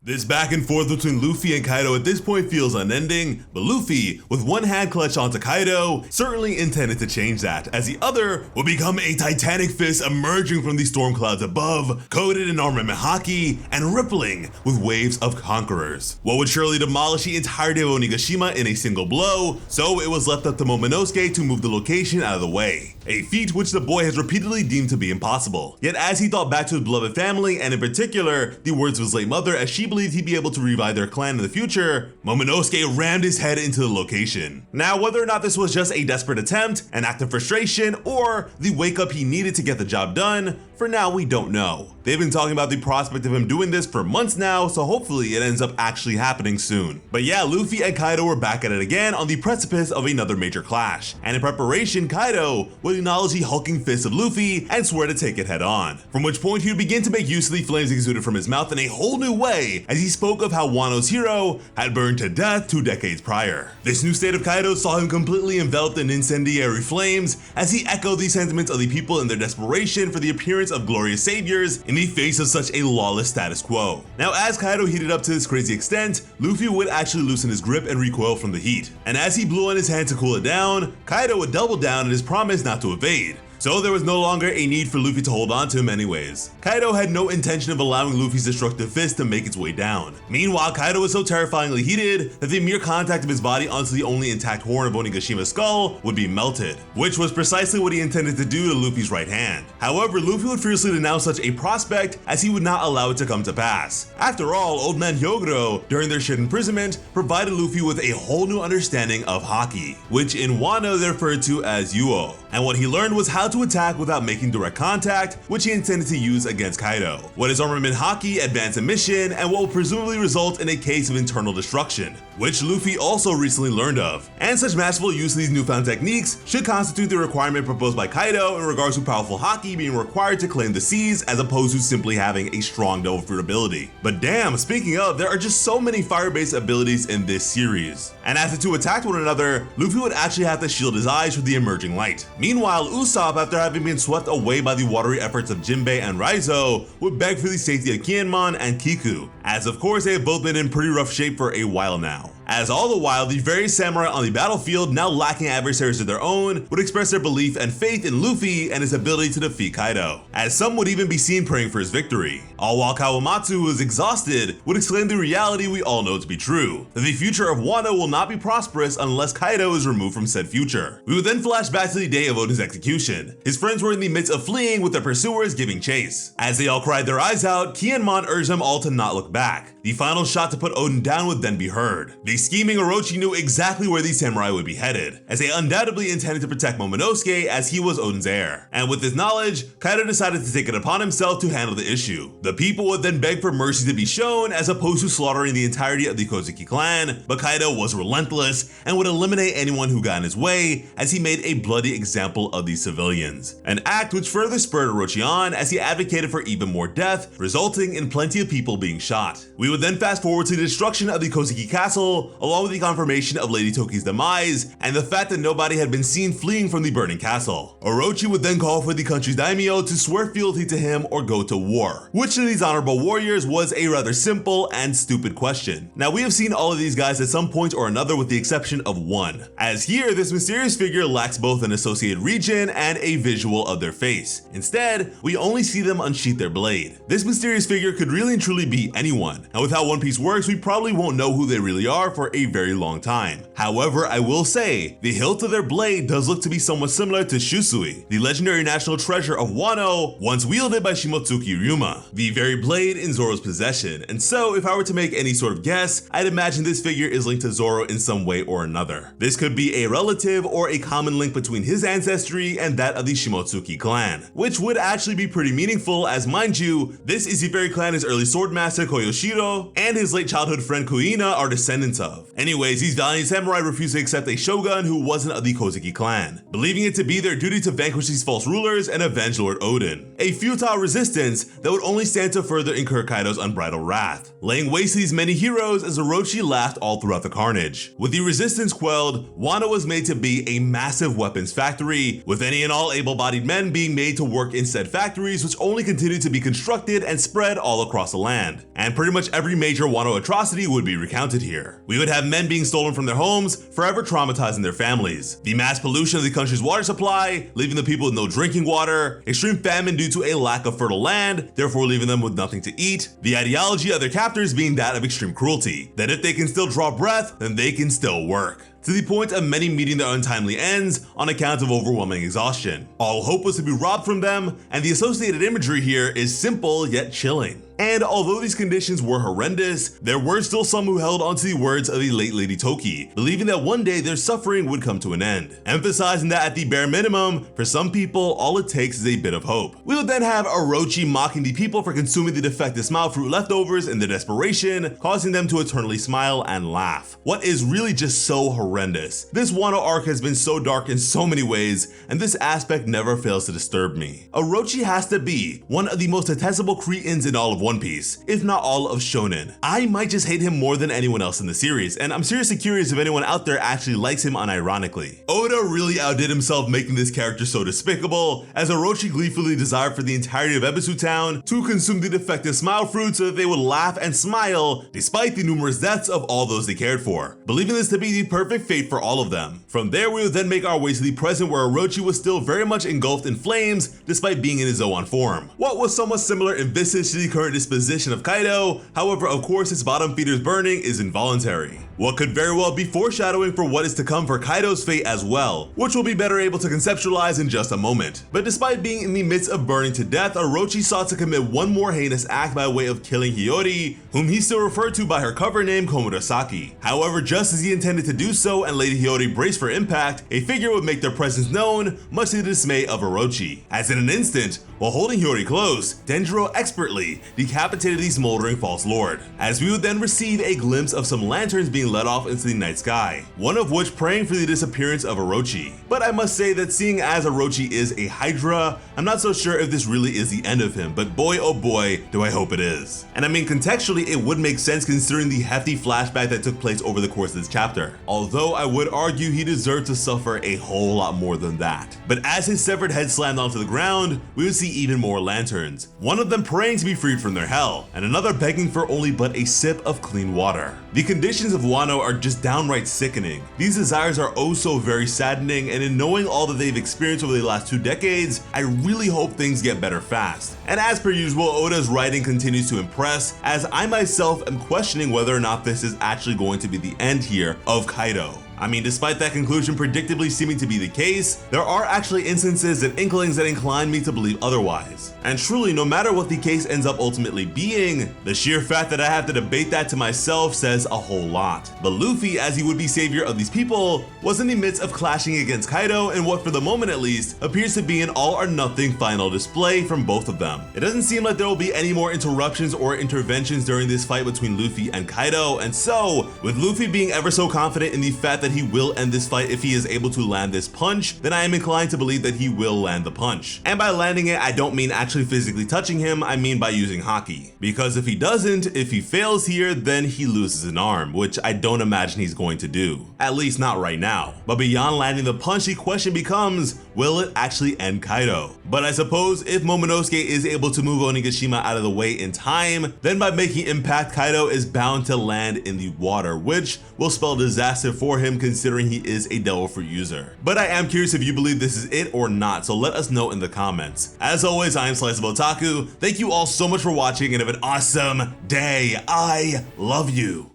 This back and forth between Luffy and Kaido at this point feels unending, but Luffy, with one hand clutched onto Kaido, certainly intended to change that, as the other would become a titanic fist emerging from the storm clouds above, coated in armament haki, and rippling with waves of conquerors. What would surely demolish the entirety of Onigashima in a single blow, so it was left up to Momonosuke to move the location out of the way. A feat which the boy has repeatedly deemed to be impossible. Yet as he thought back to his beloved family, and in particular, the words of his late mother as she believed he'd be able to revive their clan in the future, Momonosuke rammed his head into the location. Now, whether or not this was just a desperate attempt, an act of frustration, or the wake up he needed to get the job done, for now we don't know. They've been talking about the prospect of him doing this for months now, so hopefully it ends up actually happening soon. But yeah, Luffy and Kaido were back at it again on the precipice of another major clash, and in preparation, Kaido would acknowledge the hulking fist of Luffy and swear to take it head on. From which point he would begin to make use of the flames exuded from his mouth in a whole new way as he spoke of how Wano's hero had burned to death 2 decades prior. This new state of Kaido saw him completely enveloped in incendiary flames as he echoed the sentiments of the people in their desperation for the appearance of glorious saviors in the face of such a lawless status quo. Now, as Kaido heated up to this crazy extent, Luffy would actually loosen his grip and recoil from the heat. And as he blew on his hand to cool it down, Kaido would double down on his promise not to evade. So there was no longer a need for Luffy to hold on to him anyways. Kaido had no intention of allowing Luffy's destructive fist to make its way down. Meanwhile, Kaido was so terrifyingly heated that the mere contact of his body onto the only intact horn of Onigashima's skull would be melted, which was precisely what he intended to do to Luffy's right hand. However, Luffy would fiercely denounce such a prospect as he would not allow it to come to pass. After all, Old Man Hyogoro, during their shared imprisonment, provided Luffy with a whole new understanding of haki, which in Wano they referred to as Yuo. And what he learned was how to attack without making direct contact, which he intended to use against Kaido. What is armament haki, advance emission, and what will presumably result in a case of internal destruction, which Luffy also recently learned of. And such masterful use of these newfound techniques should constitute the requirement proposed by Kaido in regards to powerful haki being required to claim the seas as opposed to simply having a strong devil fruit ability. But damn, speaking of, there are just so many fire-based abilities in this series. And as the two attacked one another, Luffy would actually have to shield his eyes from the emerging light. Meanwhile, Usopp, after having been swept away by the watery efforts of Jinbei and Raizo, would beg for the safety of Kinemon and Kiku, as of course they have both been in pretty rough shape for a while now. As all the while, the various samurai on the battlefield, now lacking adversaries of their own, would express their belief and faith in Luffy and his ability to defeat Kaido, as some would even be seen praying for his victory. All while Kawamatsu, who is exhausted, would exclaim the reality we all know to be true, that the future of Wano will not be prosperous unless Kaido is removed from said future. We would then flash back to the day of Oden's execution. His friends were in the midst of fleeing with their pursuers giving chase. As they all cried their eyes out, Kinemon urged them all to not look back. The final shot to put Oden down would then be heard. The scheming Orochi knew exactly where these samurai would be headed, as they undoubtedly intended to protect Momonosuke as he was Oden's heir. And with this knowledge, Kaido decided to take it upon himself to handle the issue. The people would then beg for mercy to be shown as opposed to slaughtering the entirety of the Kozuki clan, but Kaido was relentless and would eliminate anyone who got in his way as he made a bloody example of these civilians. An act which further spurred Orochi on as he advocated for even more death, resulting in plenty of people being shot. We would then fast forward to the destruction of the Kozuki castle, along with the confirmation of Lady Toki's demise, and the fact that nobody had been seen fleeing from the burning castle. Orochi would then call for the country's daimyo to swear fealty to him or go to war, which to these honorable warriors was a rather simple and stupid question. Now, we have seen all of these guys at some point or another with the exception of one, as here this mysterious figure lacks both an associated region and a visual of their face. Instead, we only see them unsheath their blade. This mysterious figure could really and truly be anyone, and with how One Piece works, we probably won't know who they really are for a very long time. However, I will say, the hilt of their blade does look to be somewhat similar to Shusui, the legendary national treasure of Wano, once wielded by Shimotsuki Ryuma, the very blade in Zoro's possession. And so, if I were to make any sort of guess, I'd imagine this figure is linked to Zoro in some way or another. This could be a relative or a common link between his ancestry and that of the Shimotsuki clan, which would actually be pretty meaningful as, mind you, this is the very clan his early swordmaster Koyoshiro and his late childhood friend Kuina are descendants of. of. Anyways, these valiant samurai refused to accept a shogun who wasn't of the Kozuki clan, believing it to be their duty to vanquish these false rulers and avenge Lord Odin. A futile resistance that would only stand to further incur Kaido's unbridled wrath, laying waste to these many heroes as Orochi laughed all throughout the carnage. With the resistance quelled, Wano was made to be a massive weapons factory, with any and all able-bodied men being made to work in said factories, which only continued to be constructed and spread all across the land. And pretty much every major Wano atrocity would be recounted here. We would have men being stolen from their homes, forever traumatizing their families. The mass pollution of the country's water supply, leaving the people with no drinking water. Extreme famine due to a lack of fertile land, therefore leaving them with nothing to eat. The ideology of their captors being that of extreme cruelty, that if they can still draw breath, then they can still work, to the point of many meeting their untimely ends on account of overwhelming exhaustion. All hope was to be robbed from them, and the associated imagery here is simple yet chilling. And although these conditions were horrendous, there were still some who held onto the words of the late Lady Toki, believing that one day their suffering would come to an end, emphasizing that at the bare minimum, for some people, all it takes is a bit of hope. We would then have Orochi mocking the people for consuming the defective smile fruit leftovers in their desperation, causing them to eternally smile and laugh. What is really just so horrendous. This Wano arc has been so dark in so many ways, and this aspect never fails to disturb me. Orochi has to be one of the most detestable cretins in all of One Piece, if not all of shonen. I might just hate him more than anyone else in the series, and I'm seriously curious if anyone out there actually likes him unironically. Oda really outdid himself making this character so despicable, as Orochi gleefully desired for the entirety of Ebisu Town to consume the defective smile fruit so that they would laugh and smile despite the numerous deaths of all those they cared for, believing this to be the perfect fate for all of them. From there, we would then make our way to the present where Orochi was still very much engulfed in flames despite being in his Zoan form. What was somewhat similar in visage to the current disposition of Kaido, however, of course, his bottom feeder's burning is involuntary. What could very well be foreshadowing for what is to come for Kaido's fate as well, which we'll be better able to conceptualize in just a moment. But despite being in the midst of burning to death, Orochi sought to commit one more heinous act by way of killing Hiyori, whom he still referred to by her cover name Komurasaki. However, just as he intended to do so and Lady Hiyori braced for impact, a figure would make their presence known, much to the dismay of Orochi. As in an instant, while holding Hiyori close, Denjiro expertly decapitated the smoldering false lord, as we would then receive a glimpse of some lanterns being let off into the night sky, one of which praying for the disappearance of Orochi. But I must say that seeing as Orochi is a Hydra, I'm not so sure if this really is the end of him, but boy oh boy do I hope it is. And I mean, contextually it would make sense considering the hefty flashback that took place over the course of this chapter, although I would argue he deserved to suffer a whole lot more than that. But as his severed head slammed onto the ground, we would see even more lanterns, one of them praying to be freed from their hell, and another begging for only but a sip of clean water. The conditions of Wano are just downright sickening. These desires are oh so very saddening, and in knowing all that they've experienced over the last 2 decades, I really hope things get better fast. And as per usual, Oda's writing continues to impress, as I myself am questioning whether or not this is actually going to be the end here of Kaido. I mean, despite that conclusion predictably seeming to be the case, there are actually instances and inklings that incline me to believe otherwise. And truly, no matter what the case ends up ultimately being, the sheer fact that I have to debate that to myself says a whole lot. But Luffy, as he would be savior of these people, was in the midst of clashing against Kaido in what for the moment at least, appears to be an all or nothing final display from both of them. It doesn't seem like there will be any more interruptions or interventions during this fight between Luffy and Kaido, and so, with Luffy being ever so confident in the fact that he will end this fight if he is able to land this punch, then I am inclined to believe that he will land the punch. And by landing it, I don't mean actually physically touching him, I mean by using haki. Because if he doesn't, if he fails here, then he loses an arm, which I don't imagine he's going to do. At least not right now. But beyond landing the punch, the question becomes, will it actually end Kaido? But I suppose if Momonosuke is able to move Onigashima out of the way in time, then by making impact, Kaido is bound to land in the water, which will spell disaster for him considering he is a devil fruit user. But I am curious if you believe this is it or not, so let us know in the comments. As always, I am Sliceable Otaku. Thank you all so much for watching and have an awesome day. I love you.